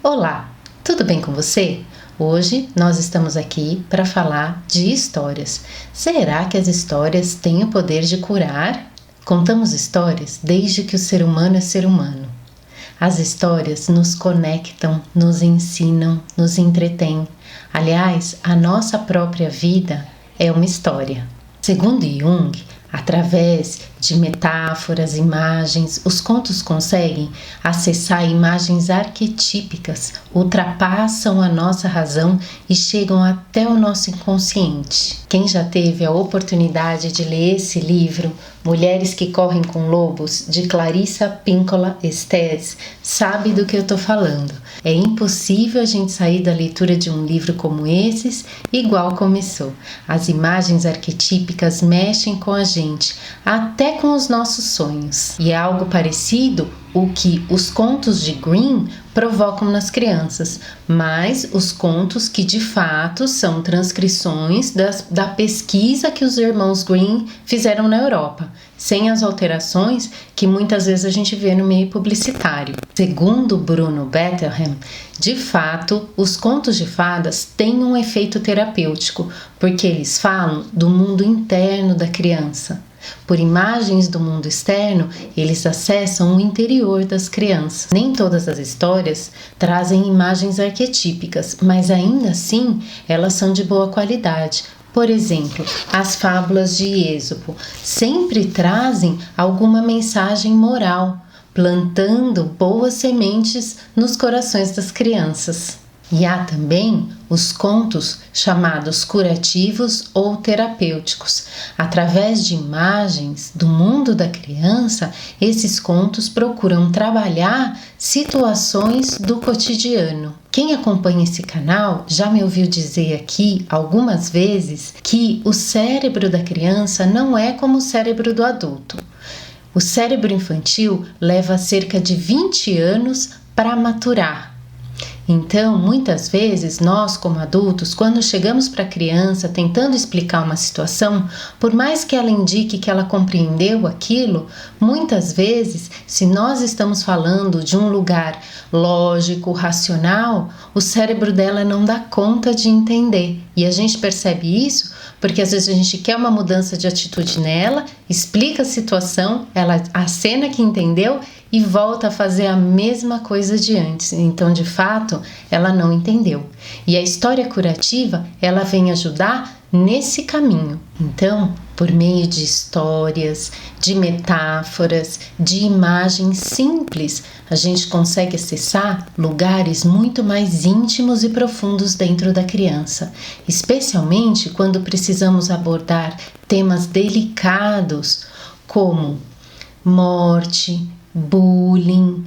Olá, tudo bem com você? Hoje nós estamos aqui para falar de histórias. Será que as histórias têm o poder de curar? Contamos histórias desde que o ser humano é ser humano. As histórias nos conectam, nos ensinam, nos entretêm. Aliás, a nossa própria vida é uma história. Segundo Jung, através de metáforas, imagens, os contos conseguem acessar imagens arquetípicas, ultrapassam a nossa razão e chegam até o nosso inconsciente. Quem já teve a oportunidade de ler esse livro, Mulheres que Correm com Lobos, de Clarissa Pinkola Estés, sabe do que eu estou falando. É impossível a gente sair da leitura de um livro como esses igual começou. As imagens arquetípicas mexem com a gente, até com os nossos sonhos. E é algo parecido o que os contos de Grimm provocam nas crianças, mas os contos que de fato são transcrições da pesquisa que os irmãos Grimm fizeram na Europa, sem as alterações que muitas vezes a gente vê no meio publicitário. Segundo Bruno Bettelheim, de fato, os contos de fadas têm um efeito terapêutico, porque eles falam do mundo interno da criança. Por imagens do mundo externo, eles acessam o interior das crianças. Nem todas as histórias trazem imagens arquetípicas, mas ainda assim elas são de boa qualidade. Por exemplo, as fábulas de Êxopo sempre trazem alguma mensagem moral, plantando boas sementes nos corações das crianças. E há também os contos chamados curativos ou terapêuticos. Através de imagens do mundo da criança, esses contos procuram trabalhar situações do cotidiano. Quem acompanha esse canal já me ouviu dizer aqui algumas vezes que o cérebro da criança não é como o cérebro do adulto. O cérebro infantil leva cerca de 20 anos para maturar. Então, muitas vezes, nós como adultos, quando chegamos para a criança tentando explicar uma situação, por mais que ela indique que ela compreendeu aquilo, muitas vezes, se nós estamos falando de um lugar lógico, racional, o cérebro dela não dá conta de entender. E a gente percebe isso porque às vezes a gente quer uma mudança de atitude nela, explica a situação, ela acena que entendeu e volta a fazer a mesma coisa de antes. Então, de fato, ela não entendeu. E a história curativa, ela vem ajudar nesse caminho. Então, por meio de histórias, de metáforas, de imagens simples, a gente consegue acessar lugares muito mais íntimos e profundos dentro da criança, especialmente quando precisamos abordar temas delicados como morte, bullying,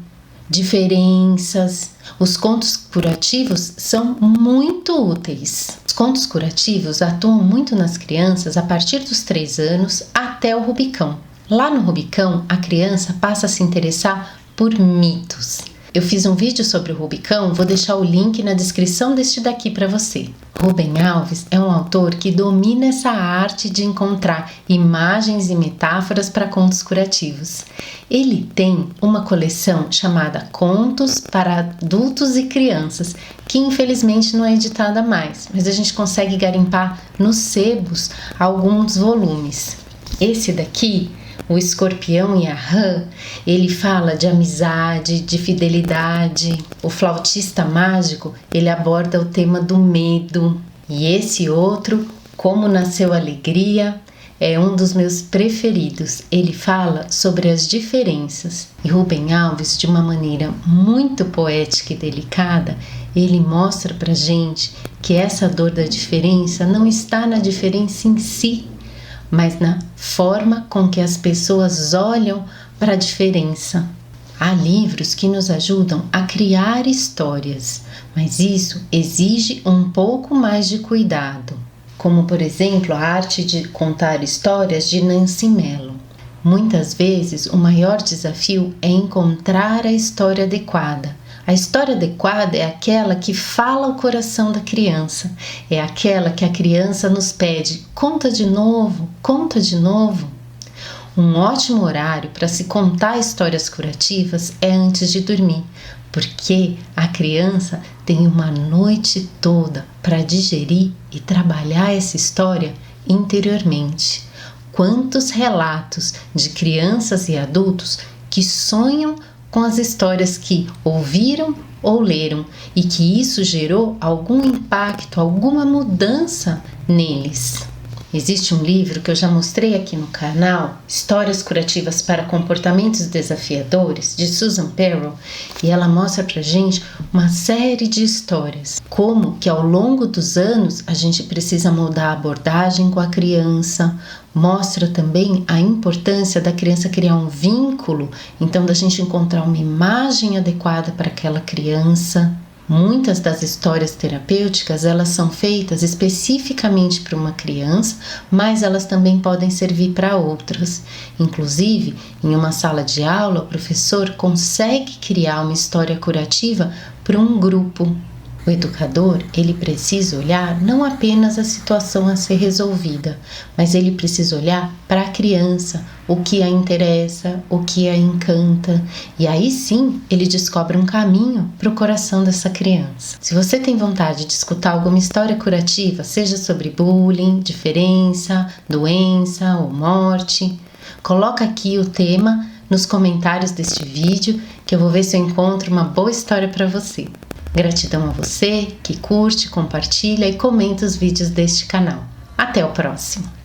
diferenças. Os contos curativos são muito úteis. Os contos curativos atuam muito nas crianças a partir dos 3 anos até o Rubicão. Lá no Rubicão, a criança passa a se interessar por mitos. Eu fiz um vídeo sobre o Rubicão, vou deixar o link na descrição deste daqui para você. Rubem Alves é um autor que domina essa arte de encontrar imagens e metáforas para contos curativos. Ele tem uma coleção chamada Contos para Adultos e Crianças, que infelizmente não é editada mais, mas a gente consegue garimpar nos sebos alguns volumes. Esse daqui, O Escorpião e a Rã, ele fala de amizade, de fidelidade. O Flautista Mágico, ele aborda o tema do medo. E esse outro, Como Nasceu a Alegria, é um dos meus preferidos. Ele fala sobre as diferenças. E Rubem Alves, de uma maneira muito poética e delicada, ele mostra pra gente que essa dor da diferença não está na diferença em si, mas na forma com que as pessoas olham para a diferença. Há livros que nos ajudam a criar histórias, mas isso exige um pouco mais de cuidado, como por exemplo a arte de contar histórias de Nancy Mello. Muitas vezes o maior desafio é encontrar a história adequada. A história adequada é aquela que fala ao coração da criança, é aquela que a criança nos pede, conta de novo, conta de novo. Um ótimo horário para se contar histórias curativas é antes de dormir, porque a criança tem uma noite toda para digerir e trabalhar essa história interiormente. Quantos relatos de crianças e adultos que sonham com as histórias que ouviram ou leram e que isso gerou algum impacto, alguma mudança neles. Existe um livro que eu já mostrei aqui no canal, Histórias Curativas para Comportamentos Desafiadores, de Susan Perrell, e ela mostra pra gente uma série de histórias, como que ao longo dos anos a gente precisa mudar a abordagem com a criança, mostra também a importância da criança criar um vínculo, então da gente encontrar uma imagem adequada para aquela criança. Muitas das histórias terapêuticas, elas são feitas especificamente para uma criança, mas elas também podem servir para outras. Inclusive, em uma sala de aula, o professor consegue criar uma história curativa para um grupo. O educador, ele precisa olhar não apenas a situação a ser resolvida, mas ele precisa olhar para a criança, o que a interessa, o que a encanta, e aí sim ele descobre um caminho para o coração dessa criança. Se você tem vontade de escutar alguma história curativa, seja sobre bullying, diferença, doença ou morte, coloca aqui o tema nos comentários deste vídeo que eu vou ver se eu encontro uma boa história para você. Gratidão a você que curte, compartilha e comenta os vídeos deste canal. Até o próximo!